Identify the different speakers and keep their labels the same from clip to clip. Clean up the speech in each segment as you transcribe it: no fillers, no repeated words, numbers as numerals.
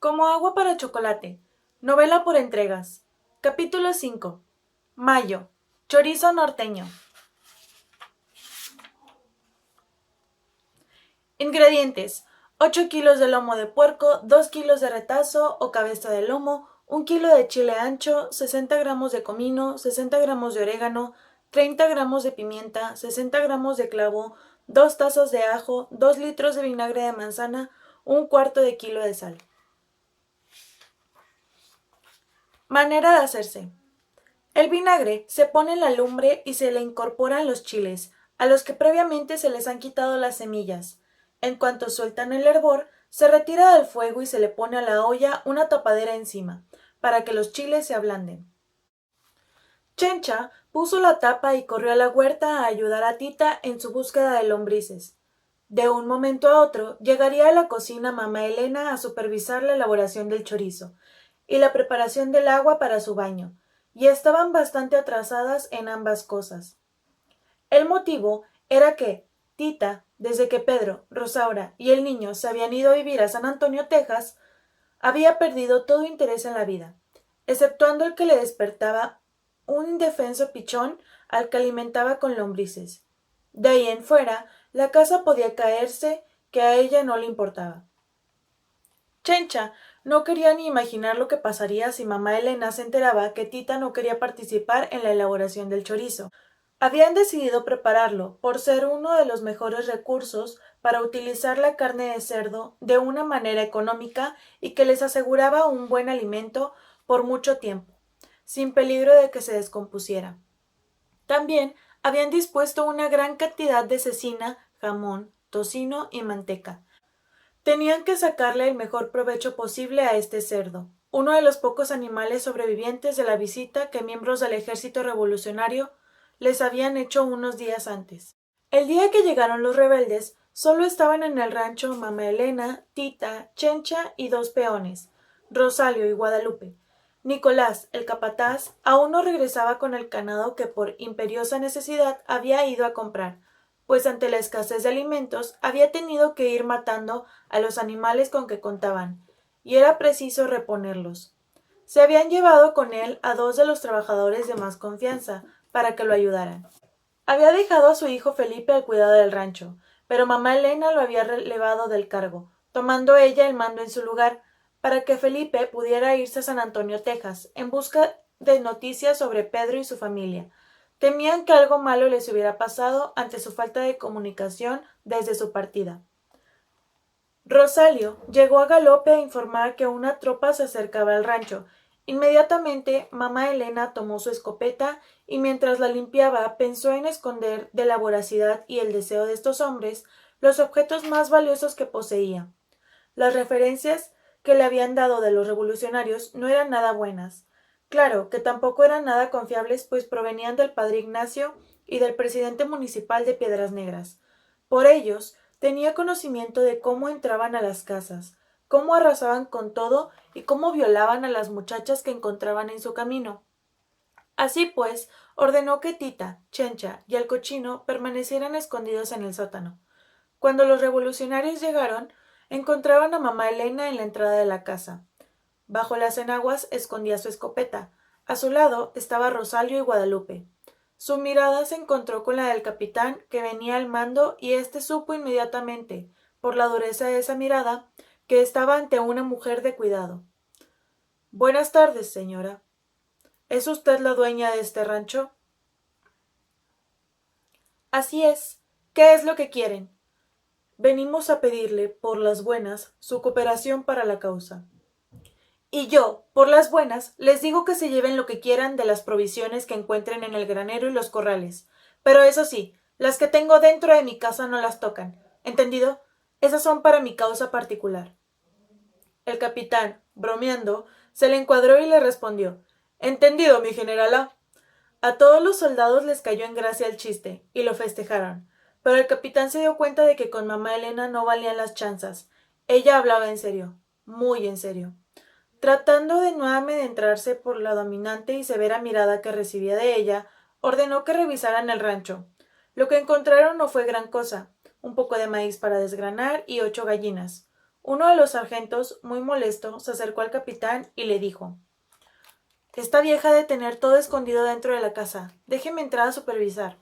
Speaker 1: Como agua para chocolate. Novela por entregas. Capítulo 5. Mayo. Chorizo norteño. Ingredientes: 8 kilos de lomo de puerco, 2 kilos de retazo o cabeza de lomo, 1 kilo de chile ancho, 60 gramos de comino, 60 gramos de orégano, 30 gramos de pimienta, 60 gramos de clavo, 2 tazas de ajo, 2 litros de vinagre de manzana, 1/4 de kilo de sal. Manera de hacerse. El vinagre se pone en la lumbre y se le incorporan los chiles, a los que previamente se les han quitado las semillas. En cuanto sueltan el hervor, se retira del fuego y se le pone a la olla una tapadera encima, para que los chiles se ablanden. Chencha puso la tapa y corrió a la huerta a ayudar a Tita en su búsqueda de lombrices. De un momento a otro llegaría a la cocina mamá Elena a supervisar la elaboración del chorizo y la preparación del agua para su baño, y estaban bastante atrasadas en ambas cosas. El motivo era que Tita, desde que Pedro, Rosaura y el niño se habían ido a vivir a San Antonio, Texas, había perdido todo interés en la vida, exceptuando el que le despertaba un indefenso pichón al que alimentaba con lombrices. De ahí en fuera, la casa podía caerse, que a ella no le importaba. Chencha no quería ni imaginar lo que pasaría si mamá Elena se enteraba que Tita no quería participar en la elaboración del chorizo. Habían decidido prepararlo por ser uno de los mejores recursos para utilizar la carne de cerdo de una manera económica y que les aseguraba un buen alimento por mucho tiempo, sin peligro de que se descompusiera. También habían dispuesto una gran cantidad de cecina, jamón, tocino y manteca. Tenían que sacarle el mejor provecho posible a este cerdo, uno de los pocos animales sobrevivientes de la visita que miembros del ejército revolucionario les habían hecho unos días antes. El día que llegaron los rebeldes, solo estaban en el rancho mamá Elena, Tita, Chencha y 2 peones, Rosalio y Guadalupe. Nicolás, el capataz, aún no regresaba con el ganado que por imperiosa necesidad había ido a comprar, pues ante la escasez de alimentos había tenido que ir matando a los animales con que contaban, y era preciso reponerlos. Se habían llevado con él a 2 de los trabajadores de más confianza, para que lo ayudaran. Había dejado a su hijo Felipe al cuidado del rancho, pero mamá Elena lo había relevado del cargo, tomando ella el mando en su lugar, para que Felipe pudiera irse a San Antonio, Texas, en busca de noticias sobre Pedro y su familia. Temían que algo malo les hubiera pasado ante su falta de comunicación desde su partida. Rosalio llegó a galope a informar que una tropa se acercaba al rancho. Inmediatamente mamá Elena tomó su escopeta y mientras la limpiaba pensó en esconder de la voracidad y el deseo de estos hombres los objetos más valiosos que poseía. Las referencias que le habían dado de los revolucionarios no eran nada buenas. Claro que tampoco eran nada confiables, pues provenían del padre Ignacio y del presidente municipal de Piedras Negras. Por ellos tenía conocimiento de cómo entraban a las casas, cómo arrasaban con todo y cómo violaban a las muchachas que encontraban en su camino. Así pues, ordenó que Tita, Chencha y el cochino permanecieran escondidos en el sótano. Cuando los revolucionarios llegaron, encontraban a mamá Elena en la entrada de la casa. Bajo las enaguas escondía su escopeta. A su lado estaba Rosalio y Guadalupe. Su mirada se encontró con la del capitán, que venía al mando, y éste supo inmediatamente, por la dureza de esa mirada, que estaba ante una mujer de cuidado. «Buenas tardes, señora. ¿Es usted la dueña de este rancho?» «Así es. ¿Qué es lo que quieren?» «Venimos a pedirle, por las buenas, su cooperación para la causa». «Y yo, por las buenas, les digo que se lleven lo que quieran de las provisiones que encuentren en el granero y los corrales. Pero eso sí, las que tengo dentro de mi casa no las tocan. ¿Entendido? Esas son para mi causa particular». El capitán, bromeando, se le encuadró y le respondió: «Entendido, mi generala». A todos los soldados les cayó en gracia el chiste, y lo festejaron. Pero el capitán se dio cuenta de que con mamá Elena no valían las chanzas. Ella hablaba en serio, muy en serio. Tratando de nuevamente entrarse por la dominante y severa mirada que recibía de ella, ordenó que revisaran el rancho. Lo que encontraron no fue gran cosa: un poco de maíz para desgranar y 8 gallinas, Uno de los sargentos, muy molesto, se acercó al capitán y le dijo: «Esta vieja ha de tener todo escondido dentro de la casa. Déjeme entrar a supervisar».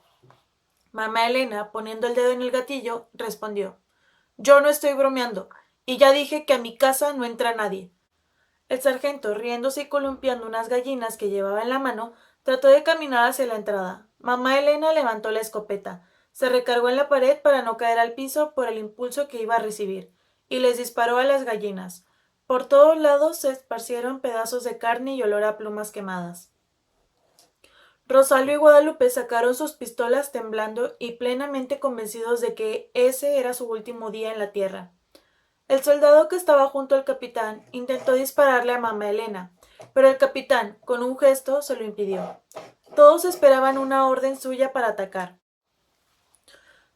Speaker 1: Mamá Elena, poniendo el dedo en el gatillo, respondió: «Yo no estoy bromeando, y ya dije que a mi casa no entra nadie». El sargento, riéndose y columpiando unas gallinas que llevaba en la mano, trató de caminar hacia la entrada. Mamá Elena levantó la escopeta, se recargó en la pared para no caer al piso por el impulso que iba a recibir, y les disparó a las gallinas. Por todos lados se esparcieron pedazos de carne y olor a plumas quemadas. Rosalio y Guadalupe sacaron sus pistolas temblando y plenamente convencidos de que ese era su último día en la tierra. El soldado que estaba junto al capitán intentó dispararle a mamá Elena, pero el capitán, con un gesto, se lo impidió. Todos esperaban una orden suya para atacar.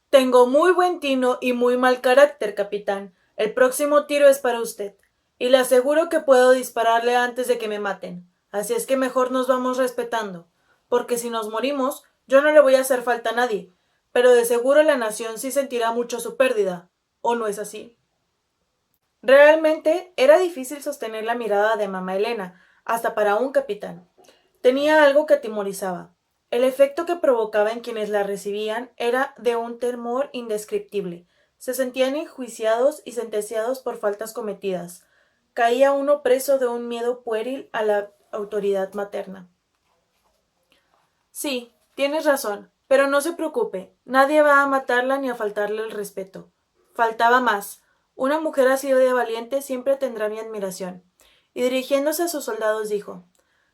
Speaker 1: «Tengo muy buen tino y muy mal carácter, capitán. El próximo tiro es para usted, y le aseguro que puedo dispararle antes de que me maten. Así es que mejor nos vamos respetando, porque si nos morimos, yo no le voy a hacer falta a nadie, pero de seguro la nación sí sentirá mucho su pérdida. ¿O no es así?» Realmente era difícil sostener la mirada de mamá Elena, hasta para un capitán. Tenía algo que atemorizaba. El efecto que provocaba en quienes la recibían era de un temor indescriptible. Se sentían enjuiciados y sentenciados por faltas cometidas. Caía uno preso de un miedo pueril a la autoridad materna. «Sí, tienes razón, pero no se preocupe. Nadie va a matarla ni a faltarle el respeto. Faltaba más. Una mujer así de valiente siempre tendrá mi admiración». Y dirigiéndose a sus soldados dijo: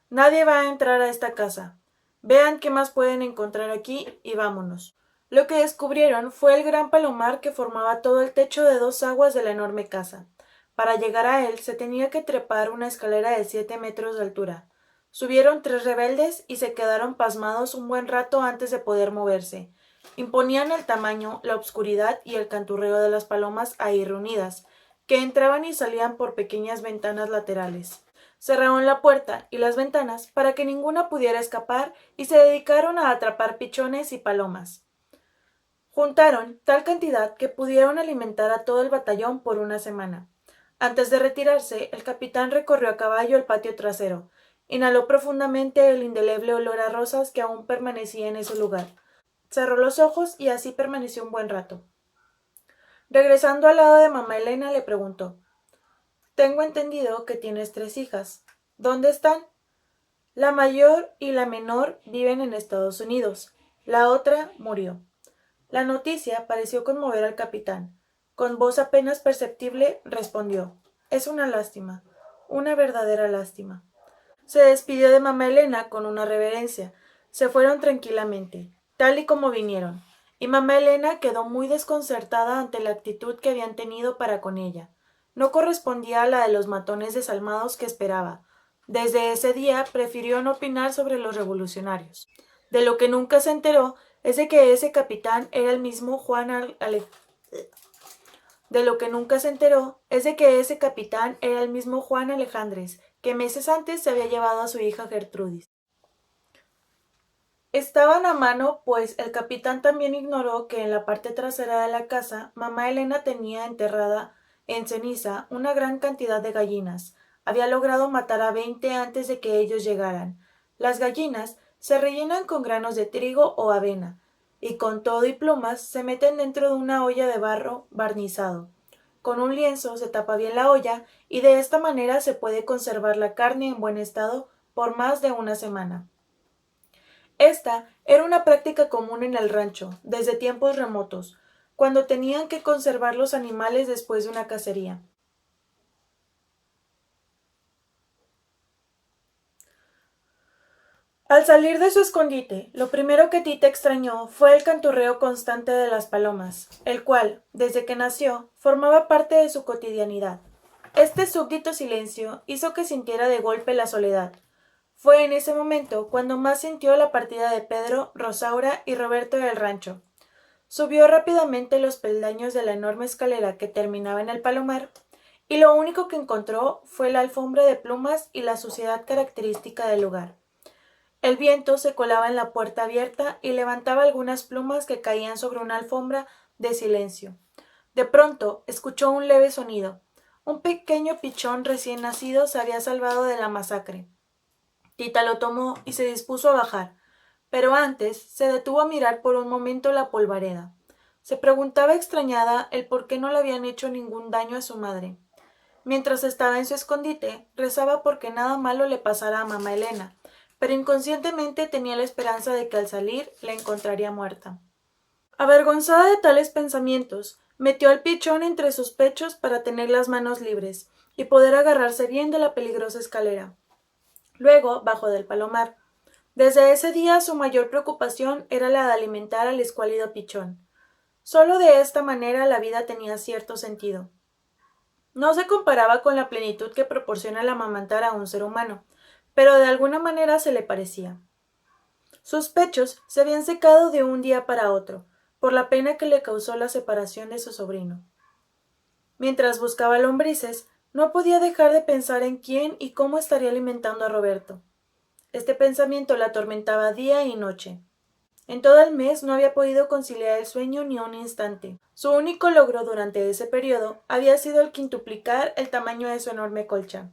Speaker 1: «Nadie va a entrar a esta casa. Vean qué más pueden encontrar aquí y vámonos». Lo que descubrieron fue el gran palomar que formaba todo el techo de 2 aguas de la enorme casa. Para llegar a él se tenía que trepar una escalera de 7 metros de altura. Subieron 3 rebeldes y se quedaron pasmados un buen rato antes de poder moverse. Imponían el tamaño, la obscuridad y el canturreo de las palomas ahí reunidas, que entraban y salían por pequeñas ventanas laterales. Cerraron la puerta y las ventanas para que ninguna pudiera escapar y se dedicaron a atrapar pichones y palomas. Juntaron tal cantidad que pudieron alimentar a todo el batallón por una semana. Antes de retirarse, el capitán recorrió a caballo el patio trasero. Inhaló profundamente el indeleble olor a rosas que aún permanecía en ese lugar. Cerró los ojos y así permaneció un buen rato. Regresando al lado de mamá Elena, le preguntó: «Tengo entendido que tienes 3 hijas. ¿Dónde están?» «La mayor y la menor viven en Estados Unidos. La otra murió». La noticia pareció conmover al capitán. Con voz apenas perceptible respondió: «Es una lástima, una verdadera lástima». Se despidió de mamá Elena con una reverencia. Se fueron tranquilamente, tal y como vinieron, y mamá Elena quedó muy desconcertada ante la actitud que habían tenido para con ella. No correspondía a la de los matones desalmados que esperaba. Desde ese día prefirió no opinar sobre los revolucionarios. De lo que nunca se enteró es de que ese capitán era el mismo Juan Alejandres, que meses antes se había llevado a su hija Gertrudis. Estaban a mano, pues el capitán también ignoró que en la parte trasera de la casa mamá Elena tenía enterrada en ceniza una gran cantidad de gallinas. Había logrado matar a 20 antes de que ellos llegaran. Las gallinas se rellenan con granos de trigo o avena, y con todo y plumas se meten dentro de una olla de barro barnizado. Con un lienzo se tapa bien la olla y de esta manera se puede conservar la carne en buen estado por más de una semana. Esta era una práctica común en el rancho, desde tiempos remotos, cuando tenían que conservar los animales después de una cacería. Al salir de su escondite, lo primero que Tita extrañó fue el canturreo constante de las palomas, el cual, desde que nació, formaba parte de su cotidianidad. Este súbdito silencio hizo que sintiera de golpe la soledad. Fue en ese momento cuando más sintió la partida de Pedro, Rosaura y Roberto del rancho. Subió rápidamente los peldaños de la enorme escalera que terminaba en el palomar, y lo único que encontró fue la alfombra de plumas y la suciedad característica del lugar. El viento se colaba en la puerta abierta y levantaba algunas plumas que caían sobre una alfombra de silencio. De pronto escuchó un leve sonido. Un pequeño pichón recién nacido se había salvado de la masacre. Tita lo tomó y se dispuso a bajar, pero antes se detuvo a mirar por un momento la polvareda. Se preguntaba extrañada el por qué no le habían hecho ningún daño a su madre. Mientras estaba en su escondite, rezaba porque nada malo le pasara a mamá Elena, pero inconscientemente tenía la esperanza de que al salir la encontraría muerta. Avergonzada de tales pensamientos, metió al pichón entre sus pechos para tener las manos libres y poder agarrarse bien de la peligrosa escalera. Luego bajó del palomar. Desde ese día su mayor preocupación era la de alimentar al escuálido pichón. Solo de esta manera la vida tenía cierto sentido. No se comparaba con la plenitud que proporciona el amamantar a un ser humano, pero de alguna manera se le parecía. Sus pechos se habían secado de un día para otro, por la pena que le causó la separación de su sobrino. Mientras buscaba lombrices, no podía dejar de pensar en quién y cómo estaría alimentando a Roberto. Este pensamiento la atormentaba día y noche. En todo el mes no había podido conciliar el sueño ni un instante. Su único logro durante ese periodo había sido el quintuplicar el tamaño de su enorme colcha.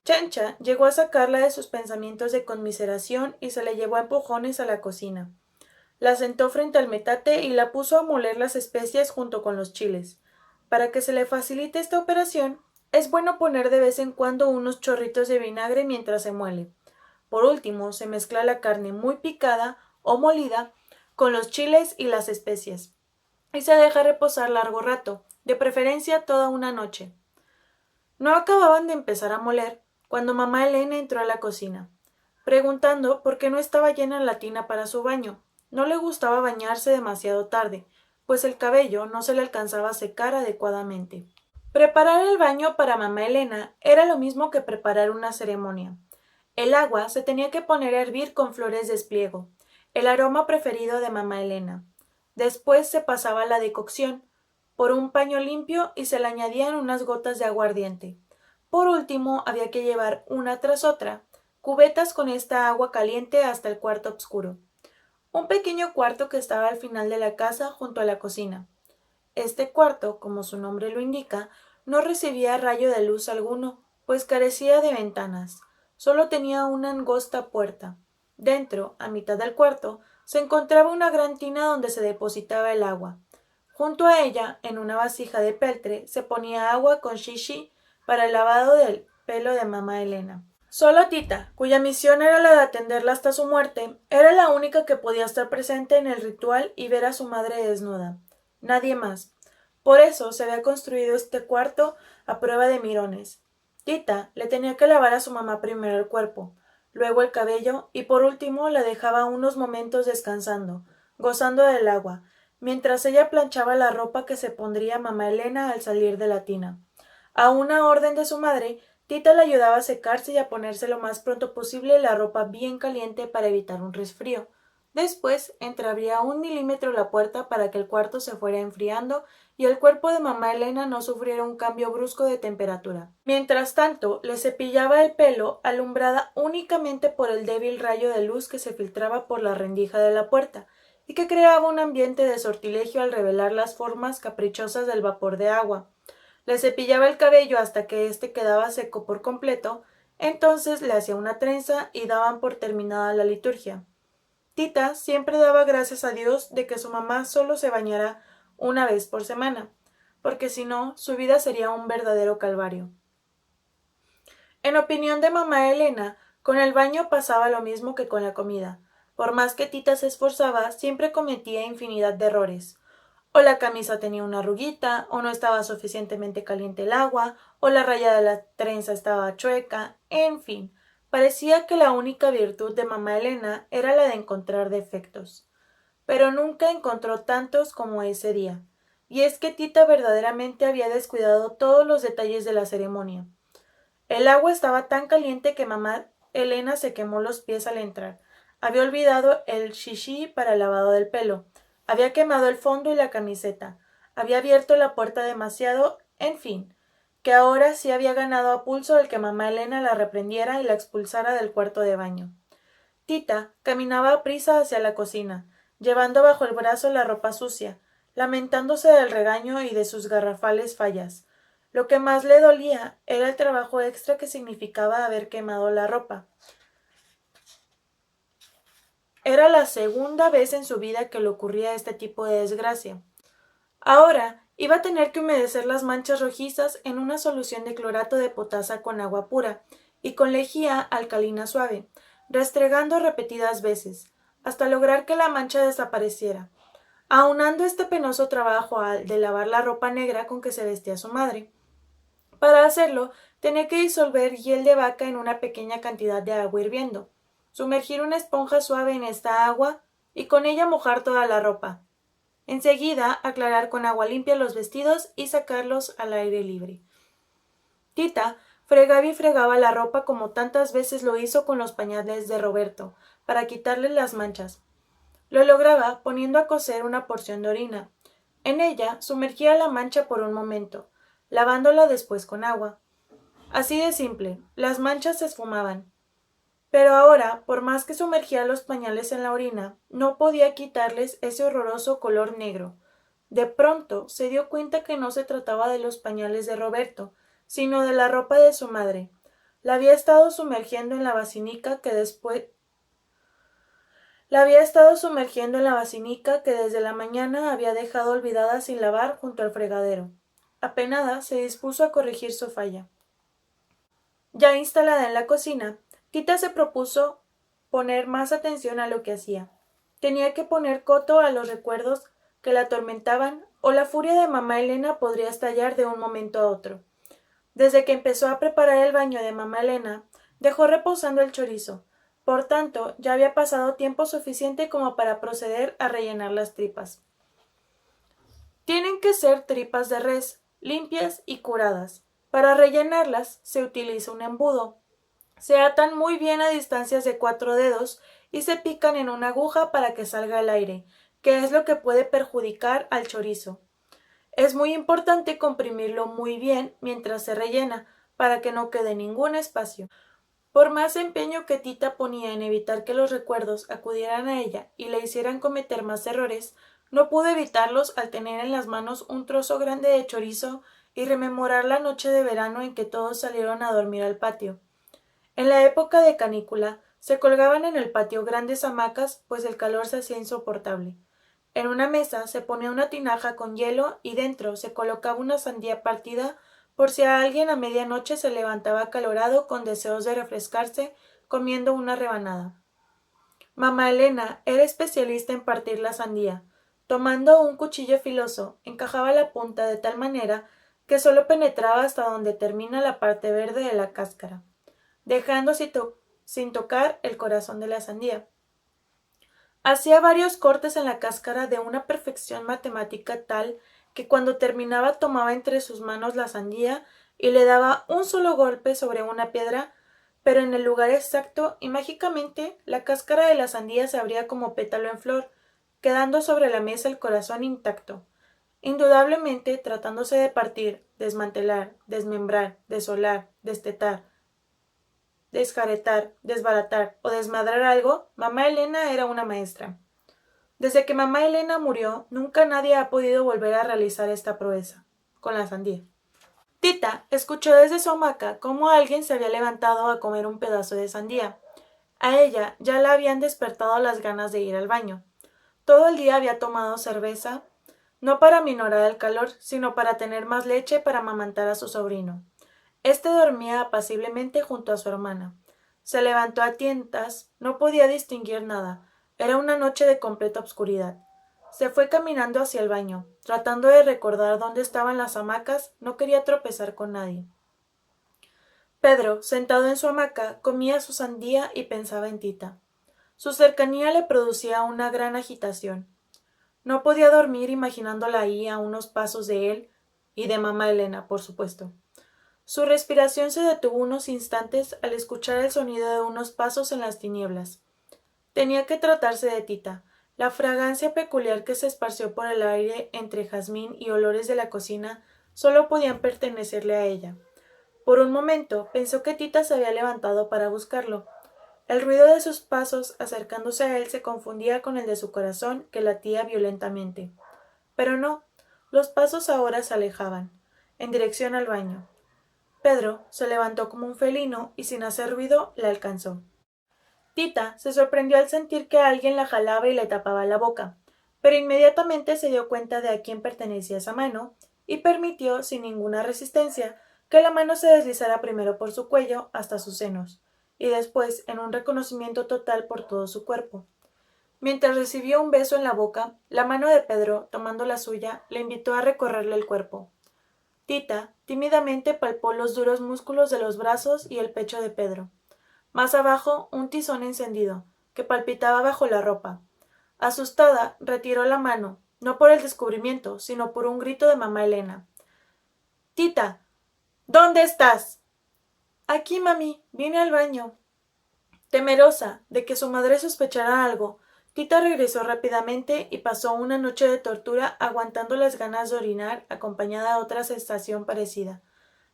Speaker 1: Chancha llegó a sacarla de sus pensamientos de conmiseración y se la llevó a empujones a la cocina. La sentó frente al metate y la puso a moler las especias junto con los chiles. Para que se le facilite esta operación, es bueno poner de vez en cuando unos chorritos de vinagre mientras se muele. Por último, se mezcla la carne muy picada o molida con los chiles y las especias, y se deja reposar largo rato, de preferencia toda una noche. No acababan de empezar a moler cuando mamá Elena entró a la cocina, preguntando por qué no estaba llena la tina para su baño. No le gustaba bañarse demasiado tarde, pues el cabello no se le alcanzaba a secar adecuadamente. Preparar el baño para mamá Elena era lo mismo que preparar una ceremonia. El agua se tenía que poner a hervir con flores de espliego, el aroma preferido de mamá Elena. Después se pasaba la decocción por un paño limpio y se le añadían unas gotas de aguardiente. Por último, había que llevar una tras otra cubetas con esta agua caliente hasta el cuarto oscuro, un pequeño cuarto que estaba al final de la casa junto a la cocina. Este cuarto, como su nombre lo indica, no recibía rayo de luz alguno, pues carecía de ventanas. Solo tenía una angosta puerta. Dentro, a mitad del cuarto, se encontraba una gran tina donde se depositaba el agua. Junto a ella, en una vasija de peltre, se ponía agua con shishi para el lavado del pelo de mamá Elena. Solo Tita, cuya misión era la de atenderla hasta su muerte, era la única que podía estar presente en el ritual y ver a su madre desnuda. Nadie más. Por eso se había construido este cuarto a prueba de mirones. Tita le tenía que lavar a su mamá primero el cuerpo, luego el cabello y por último la dejaba unos momentos descansando, gozando del agua, mientras ella planchaba la ropa que se pondría mamá Elena al salir de la tina. A una orden de su madre, Tita le ayudaba a secarse y a ponerse lo más pronto posible la ropa bien caliente para evitar un resfrío. Después entreabría 1 milímetro la puerta para que el cuarto se fuera enfriando y el cuerpo de mamá Elena no sufriera un cambio brusco de temperatura. Mientras tanto, le cepillaba el pelo, alumbrada únicamente por el débil rayo de luz que se filtraba por la rendija de la puerta, y que creaba un ambiente de sortilegio al revelar las formas caprichosas del vapor de agua. Le cepillaba el cabello hasta que éste quedaba seco por completo, entonces le hacía una trenza y daban por terminada la liturgia. Tita siempre daba gracias a Dios de que su mamá solo se bañara una vez por semana, porque si no, su vida sería un verdadero calvario. En opinión de mamá Elena, con el baño pasaba lo mismo que con la comida. Por más que Tita se esforzaba, siempre cometía infinidad de errores. O la camisa tenía una arruguita, o no estaba suficientemente caliente el agua, o la raya de la trenza estaba chueca, en fin. Parecía que la única virtud de mamá Elena era la de encontrar defectos. Pero nunca encontró tantos como ese día. Y es que Tita verdaderamente había descuidado todos los detalles de la ceremonia. El agua estaba tan caliente que mamá Elena se quemó los pies al entrar. Había olvidado el shishi para el lavado del pelo. Había quemado el fondo y la camiseta. Había abierto la puerta demasiado, en fin, que ahora sí había ganado a pulso el que mamá Elena la reprendiera y la expulsara del cuarto de baño. Tita caminaba aprisa hacia la cocina, llevando bajo el brazo la ropa sucia, lamentándose del regaño y de sus garrafales fallas. Lo que más le dolía era el trabajo extra que significaba haber quemado la ropa. Era la segunda vez en su vida que le ocurría este tipo de desgracia. Ahora iba a tener que humedecer las manchas rojizas en una solución de clorato de potasa con agua pura y con lejía alcalina suave, restregando repetidas veces, hasta lograr que la mancha desapareciera, aunando este penoso trabajo al de lavar la ropa negra con que se vestía su madre. Para hacerlo, tenía que disolver hiel de vaca en una pequeña cantidad de agua hirviendo, sumergir una esponja suave en esta agua y con ella mojar toda la ropa. Enseguida, aclarar con agua limpia los vestidos y sacarlos al aire libre. Tita fregaba y fregaba la ropa como tantas veces lo hizo con los pañales de Roberto, para quitarle las manchas. Lo lograba poniendo a cocer una porción de orina. En ella sumergía la mancha por un momento, lavándola después con agua. Así de simple, las manchas se esfumaban. Pero ahora, por más que sumergía los pañales en la orina, no podía quitarles ese horroroso color negro. De pronto se dio cuenta que no se trataba de los pañales de Roberto, sino de la ropa de su madre. La había estado sumergiendo en la basinica que desde la mañana había dejado olvidada sin lavar junto al fregadero. Apenada se dispuso a corregir su falla. Ya instalada en la cocina, Tita se propuso poner más atención a lo que hacía. Tenía que poner coto a los recuerdos que la atormentaban, o la furia de mamá Elena podría estallar de un momento a otro. Desde que empezó a preparar el baño de mamá Elena, dejó reposando el chorizo. Por tanto, ya había pasado tiempo suficiente como para proceder a rellenar las tripas. Tienen que ser tripas de res, limpias y curadas. Para rellenarlas se utiliza un embudo. Se atan muy bien a distancias de 4 dedos y se pican en una aguja para que salga el aire, que es lo que puede perjudicar al chorizo. Es muy importante comprimirlo muy bien mientras se rellena, para que no quede ningún espacio. Por más empeño que Tita ponía en evitar que los recuerdos acudieran a ella y le hicieran cometer más errores, no pudo evitarlos al tener en las manos un trozo grande de chorizo y rememorar la noche de verano en que todos salieron a dormir al patio. En la época de canícula se colgaban en el patio grandes hamacas, pues el calor se hacía insoportable. En una mesa se ponía una tinaja con hielo y dentro se colocaba una sandía partida por si a alguien a medianoche se levantaba acalorado con deseos de refrescarse comiendo una rebanada. Mamá Elena era especialista en partir la sandía. Tomando un cuchillo filoso, encajaba la punta de tal manera que sólo penetraba hasta donde termina la parte verde de la cáscara, dejando sin tocar el corazón de la sandía. Hacía varios cortes en la cáscara de una perfección matemática tal que cuando terminaba tomaba entre sus manos la sandía y le daba un solo golpe sobre una piedra, pero en el lugar exacto, y mágicamente la cáscara de la sandía se abría como pétalo en flor, quedando sobre la mesa el corazón intacto. Indudablemente, tratándose de partir, desmantelar, desmembrar, desolar, destetar, desjaretar, desbaratar o desmadrar algo, mamá Elena era una maestra. Desde que mamá Elena murió, nunca nadie ha podido volver a realizar esta proeza, con la sandía. Tita escuchó desde su hamaca cómo alguien se había levantado a comer un pedazo de sandía. A ella ya la habían despertado las ganas de ir al baño. Todo el día había tomado cerveza, no para minorar el calor, sino para tener más leche para amamantar a su sobrino. Este dormía apaciblemente junto a su hermana. Se levantó a tientas, no podía distinguir nada. Era una noche de completa obscuridad. Se fue caminando hacia el baño, tratando de recordar dónde estaban las hamacas, no quería tropezar con nadie. Pedro, sentado en su hamaca, comía su sandía y pensaba en Tita. Su cercanía le producía una gran agitación. No podía dormir imaginándola ahí a unos pasos de él y de mamá Elena, por supuesto. Su respiración se detuvo unos instantes al escuchar el sonido de unos pasos en las tinieblas. Tenía que tratarse de Tita. La fragancia peculiar que se esparció por el aire entre jazmín y olores de la cocina solo podían pertenecerle a ella. Por un momento pensó que Tita se había levantado para buscarlo. El ruido de sus pasos acercándose a él se confundía con el de su corazón que latía violentamente. Pero no, los pasos ahora se alejaban. en dirección al baño. Pedro se levantó como un felino y sin hacer ruido la alcanzó. Tita se sorprendió al sentir que alguien la jalaba y le tapaba la boca, pero inmediatamente se dio cuenta de a quién pertenecía esa mano y permitió, sin ninguna resistencia, que la mano se deslizara primero por su cuello hasta sus senos, y después en un reconocimiento total por todo su cuerpo. Mientras recibió un beso en la boca, la mano de Pedro, tomando la suya, le invitó a recorrerle el cuerpo. Tita tímidamente palpó los duros músculos de los brazos y el pecho de Pedro. Más abajo, un tizón encendido, que palpitaba bajo la ropa. Asustada, retiró la mano, no por el descubrimiento, sino por un grito de mamá Elena. Tita, ¿dónde estás? Aquí, mami, vine al baño. Temerosa de que su madre sospechara algo, Tita regresó rápidamente y pasó una noche de tortura aguantando las ganas de orinar acompañada de otra sensación parecida.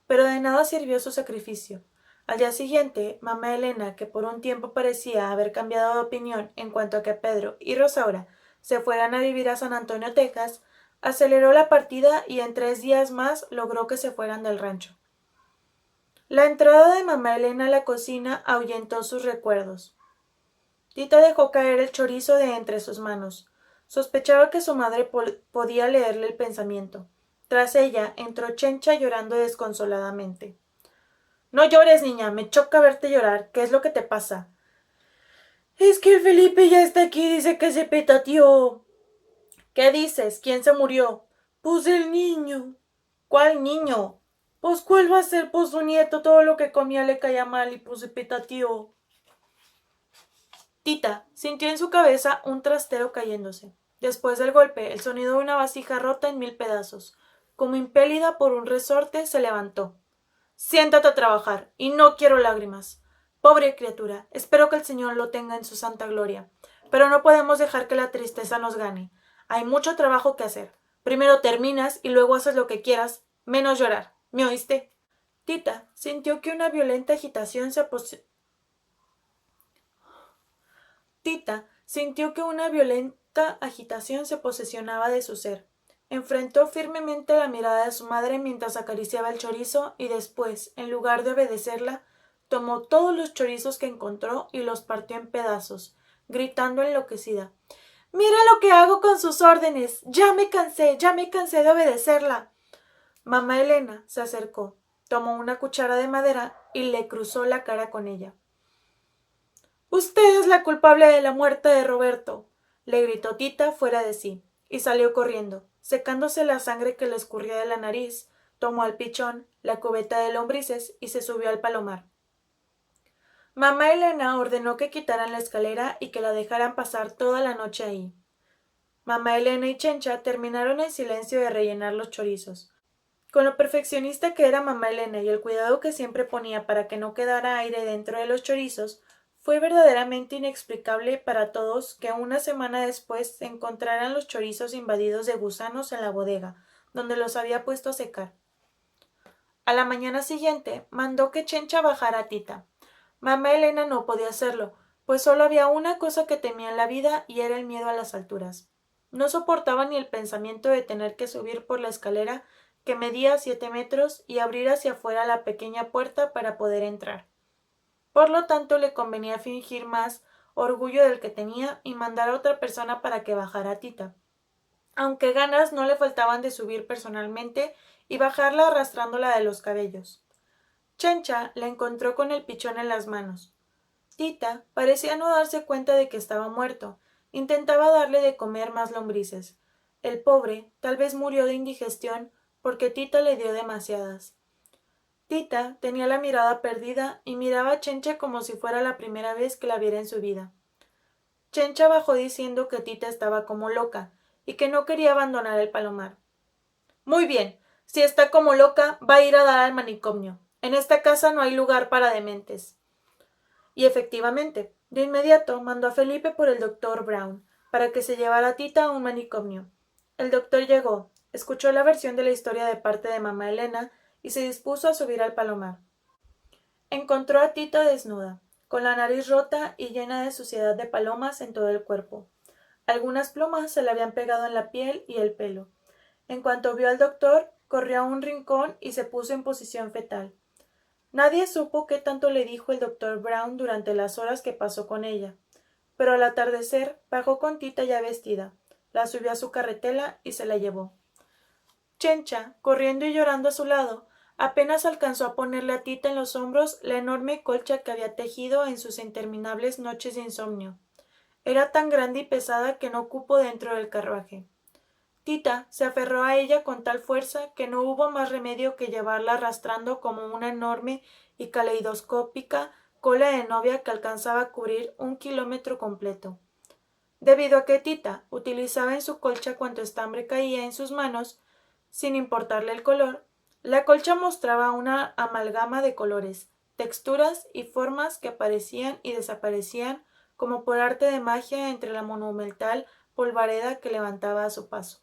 Speaker 1: Pero de nada sirvió su sacrificio. Al día siguiente, mamá Elena, que por un tiempo parecía haber cambiado de opinión en cuanto a que Pedro y Rosaura se fueran a vivir a San Antonio, Texas, aceleró la partida y en 3 días más logró que se fueran del rancho. La entrada de mamá Elena a la cocina ahuyentó sus recuerdos. Tita dejó caer el chorizo de entre sus manos. Sospechaba que su madre podía leerle el pensamiento. Tras ella entró Chencha llorando desconsoladamente. No llores, niña, me choca verte llorar. ¿Qué es lo que te pasa? Es que el Felipe ya está aquí, dice que se petateó. ¿Qué dices? ¿Quién se murió? Pues el niño. ¿Cuál niño? Pues cuál va a ser, pues su nieto, todo lo que comía le caía mal y pues se petateó. Tita sintió en su cabeza un trastero cayéndose. Después del golpe, el sonido de una vasija rota en 1000 pedazos. Como impelida por un resorte, se levantó. Siéntate a trabajar, y no quiero lágrimas. Pobre criatura, espero que el Señor lo tenga en su santa gloria. Pero no podemos dejar que la tristeza nos gane. Hay mucho trabajo que hacer. Primero terminas y luego haces lo que quieras, menos llorar. ¿Me oíste? Tita sintió que una violenta agitación se posesionaba de su ser. Enfrentó firmemente la mirada de su madre mientras acariciaba el chorizo y después, en lugar de obedecerla, tomó todos los chorizos que encontró y los partió en pedazos, gritando enloquecida. ¡Mira lo que hago con sus órdenes! ¡Ya me cansé de obedecerla! Mamá Elena se acercó, tomó una cuchara de madera y le cruzó la cara con ella. Usted es la culpable de la muerte de Roberto, le gritó Tita fuera de sí, y salió corriendo, secándose la sangre que le escurría de la nariz, tomó al pichón, la cubeta de lombrices y se subió al palomar. Mamá Elena ordenó que quitaran la escalera y que la dejaran pasar toda la noche ahí. Mamá Elena y Chencha terminaron en silencio de rellenar los chorizos. Con lo perfeccionista que era mamá Elena y el cuidado que siempre ponía para que no quedara aire dentro de los chorizos, fue verdaderamente inexplicable para todos que una semana después se encontraran los chorizos invadidos de gusanos en la bodega, donde los había puesto a secar. A la mañana siguiente mandó que Chencha bajara a Tita. Mamá Elena no podía hacerlo, pues solo había una cosa que temía en la vida y era el miedo a las alturas. No soportaba ni el pensamiento de tener que subir por la escalera que medía 7 metros y abrir hacia afuera la pequeña puerta para poder entrar. Por lo tanto, le convenía fingir más orgullo del que tenía y mandar a otra persona para que bajara a Tita, aunque ganas no le faltaban de subir personalmente y bajarla arrastrándola de los cabellos. Chencha la encontró con el pichón en las manos. Tita parecía no darse cuenta de que estaba muerto. Intentaba darle de comer más lombrices. El pobre tal vez murió de indigestión porque Tita le dio demasiadas. Tita tenía la mirada perdida y miraba a Chencha como si fuera la primera vez que la viera en su vida. Chencha bajó diciendo que Tita estaba como loca y que no quería abandonar el palomar. Muy bien, si está como loca, va a ir a dar al manicomio. En esta casa no hay lugar para dementes. Y efectivamente, de inmediato mandó a Felipe por el doctor Brown, para que se llevara a Tita a un manicomio. El doctor llegó, escuchó la versión de la historia de parte de mamá Elena y se dispuso a subir al palomar. Encontró a Tita desnuda, con la nariz rota y llena de suciedad de palomas en todo el cuerpo. Algunas plumas se le habían pegado en la piel y el pelo. En cuanto vio al doctor, corrió a un rincón y se puso en posición fetal. Nadie supo qué tanto le dijo el doctor Brown durante las horas que pasó con ella, pero al atardecer bajó con Tita ya vestida, la subió a su carretela y se la llevó. Chencha, corriendo y llorando a su lado, apenas alcanzó a ponerle a Tita en los hombros la enorme colcha que había tejido en sus interminables noches de insomnio. Era tan grande y pesada que no cupo dentro del carruaje. Tita se aferró a ella con tal fuerza que no hubo más remedio que llevarla arrastrando como una enorme y caleidoscópica cola de novia que alcanzaba a cubrir 1 kilómetro completo. Debido a que Tita utilizaba en su colcha cuanto estambre caía en sus manos, sin importarle el color, la colcha mostraba una amalgama de colores, texturas y formas que aparecían y desaparecían como por arte de magia entre la monumental polvareda que levantaba a su paso.